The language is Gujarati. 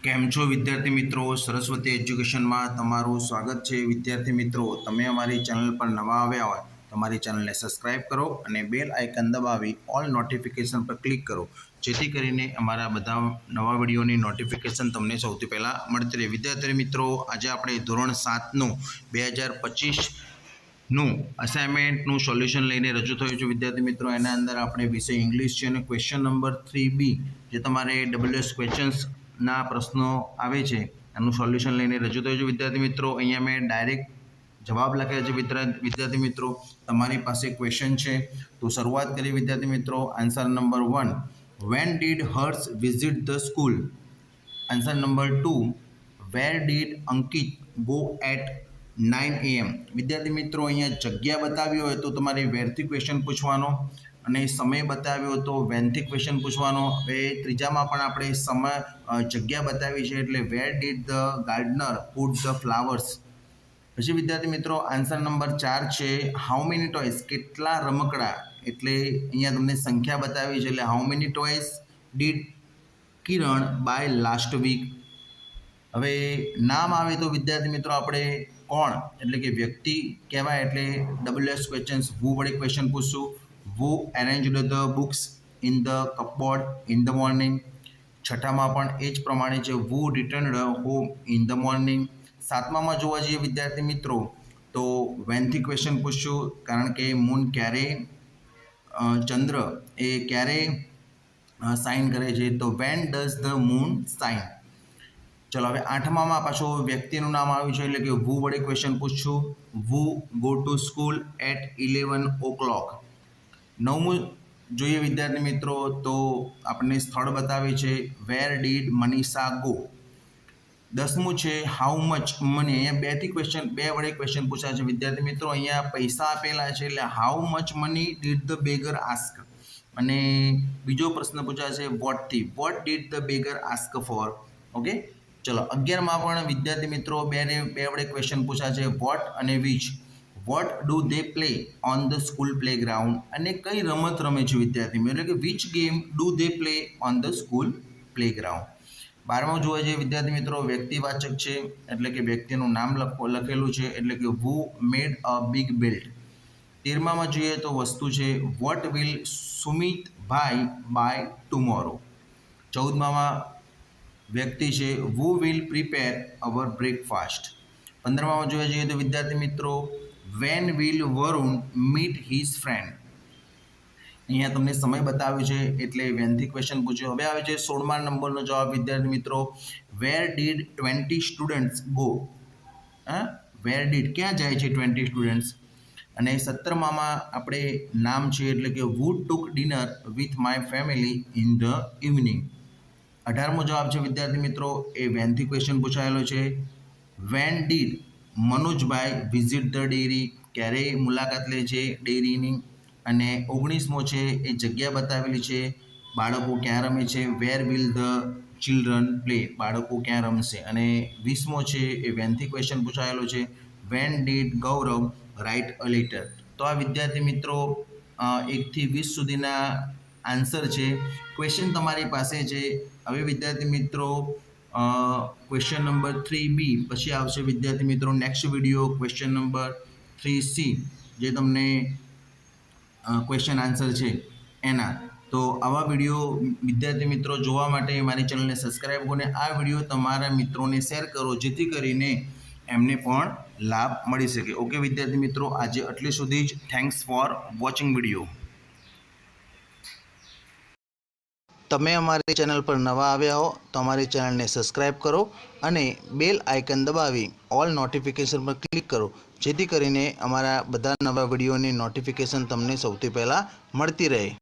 કેમ છો વિદ્યાર્થી મિત્રો? સરસ્વતી એજ્યુકેશનમાં તમારું સ્વાગત છે. વિદ્યાર્થી મિત્રો, તમે અમારી ચેનલ પર નવા આવ્યા હોય તો અમારી ચેનલને સબસ્ક્રાઇબ કરો અને બેલ આઇકન દબાવી ઓલ નોટિફિકેશન પર ક્લિક કરો, જેથી કરીને અમારા બધા નવા વિડીયોની નોટિફિકેશન તમને સૌથી પહેલાં મળતી રહે. વિદ્યાર્થી મિત્રો, આજે આપણે ધોરણ 7નું 2025નું અસાઇનમેન્ટનું સોલ્યુશન લઈને રજૂ થયું છે. વિદ્યાર્થી મિત્રો, એના અંદર આપણે વિષય ઇંગ્લિશ છે અને ક્વેશ્ચન નંબર 3B જે તમારે WS ક્વેશ્ચન્સ ના પ્રશ્નો આવે છે એનું સોલ્યુશન લઈને રજૂ થયું છે. વિદ્યાર્થી મિત્રો, અહીંયા મેં ડાયરેક્ટ જવાબ લખ્યા છે. વિદ્યાર્થી મિત્રો, તમારી પાસે ક્વેશ્ચન છે તો શરૂઆત કરીએ. વિદ્યાર્થી મિત્રો, answer number 1, when did Harsh visit the school? Answer number 2, where did Ankit go at 9 AM? વિદ્યાર્થી મિત્રો, અહીંયા જગ્યા બતાવી હોય તો તમારે વેરથી ક્વેશ્ચન પૂછવાનો અને સમય બતાવ્યો તો વેનથી ક્વેશ્ચન પૂછવાનો. હવે ત્રીજામાં પણ આપણે જગ્યા બતાવી છે એટલે where did the gardener put the flowers? પછી વિદ્યાર્થી મિત્રો, આન્સર નંબર 4 છે, હાઉ મેની ટોયસ? કેટલા રમકડા? એટલે અહીંયા તમને સંખ્યા બતાવી છે એટલે how many toys did Kiran buy last week? હવે નામ આવે તો વિદ્યાર્થી મિત્રો આપણે કોણ એટલે કે વ્યક્તિ કહેવાય એટલે WS ક્વેશ્ચન્સ હુ વડે ક્વેશ્ચન પૂછશું. Who arranged the books in the cupboard in the morning? છઠ્ઠામાં પણ એ જ પ્રમાણે છે, who returned home in the morning? સાતમામાં જોવા જઈએ વિદ્યાર્થી મિત્રો તો વેનથી ક્વેશ્ચન પૂછશું, કારણ કે મૂન ક્યારે ચંદ્ર એ ક્યારે સાઇન કરે છે તો when does the moon shine? ચલો હવે આઠમામાં પાછો વ્યક્તિનું નામ આવ્યું છે એટલે કે હુ વડે ક્વેશ્ચન પૂછશું. Who go to school at 11 o'clock? નવમું જોઈએ વિદ્યાર્થી મિત્રો તો આપણને સ્થળ બતાવે છે, વેર ડીડ મનીષા ગો? 10મું છે, હાઉ મચ મની? અહીંયા બે વડે ક્વેશ્ચન પૂછાય છે. વિદ્યાર્થી મિત્રો, અહીંયા પૈસા આપેલા છે એટલે how much money did the beggar ask? અને બીજો પ્રશ્ન પૂછાય છે વોટથી, what did the beggar ask for? Okay, ચલો 11માં પણ વિદ્યાર્થી મિત્રો બે વડે ક્વેશ્ચન પૂછાય છે, વોટ અને which? What do they play on the school playground? અને કઈ રમત રમે છે વિદ્યાર્થી મિત્રો, એટલે કે which game do they play on the school playground? 12માં જોવા જઈએ વિદ્યાર્થી મિત્રો, વ્યક્તિવાચક છે એટલે કે વ્યક્તિનું નામ લખેલું છે એટલે કે હુ મેડ અ બિગ બેલ્ટ? 13માં જોઈએ તો વસ્તુ છે, વોટ વિલ સુમિત ભાઈ બાય ટુમોરો? 14માં વ્યક્તિ છે, who will prepare our breakfast? 15માં જોવા જઈએ તો વિદ્યાર્થી મિત્રો, when will Varun meet his friend? અહીંયા તમને સમય બતાવ્યો છે એટલે વેનથી ક્વેશ્ચન પૂછ્યો. હવે આવે છે 16મા નંબરનો જવાબ વિદ્યાર્થી મિત્રો, where did 20 students go? Where did ક્યાં જાય છે 20 સ્ટુડન્ટ્સ? અને 17માં આપણે નામ છે એટલે કે who took dinner with my family in the evening? 18મો જવાબ છે વિદ્યાર્થી મિત્રો એ વેનથી ક્વેશ્ચન પૂછાયેલો છે, when did Manojbhai visit the dairy? ક્યારે મુલાકાત લે છે ડેરીની? અને 19મો છે એ જગ્યા બતાવેલી છે, બાળકો ક્યાં રમે છે, where will the children play? બાળકો ક્યાં રમશે? અને 20મો છે એ વેનથી ક્વેશ્ચન પૂછાયેલો છે, when did Gaurav write a letter? તો આ વિદ્યાર્થી મિત્રો 1 થી 20 સુધીના આન્સર છે. ક્વેશ્ચન તમારી પાસે છે. હવે વિદ્યાર્થી મિત્રો ક્વેશ્ચન નંબર 3B પછી આવશે વિદ્યાર્થી મિત્રો next video question number 3C જે તમને ક્વેશ્ચન આન્સર છે એના. તો આવા વિડીયો વિદ્યાર્થી મિત્રો જોવા માટે મારી ચેનલને સબસ્ક્રાઈબ કરો અને આ વિડીયો તમારા મિત્રોને શેર કરો, જેથી કરીને એમને પણ લાભ મળી શકે. ઓકે વિદ્યાર્થી મિત્રો, આજે આટલી સુધી જ. Thanks for watching video. તમે અમારી ચેનલ પર નવા આવ્યા હો તો અમારી ચેનલને સબસ્ક્રાઈબ કરો અને બેલ આઇકન દબાવી ઓલ નોટિફિકેશન પર ક્લિક કરો, જેથી કરીને અમારા બધા નવા વિડીયોની નોટિફિકેશન તમને સૌથી પહેલાં મળતી રહે.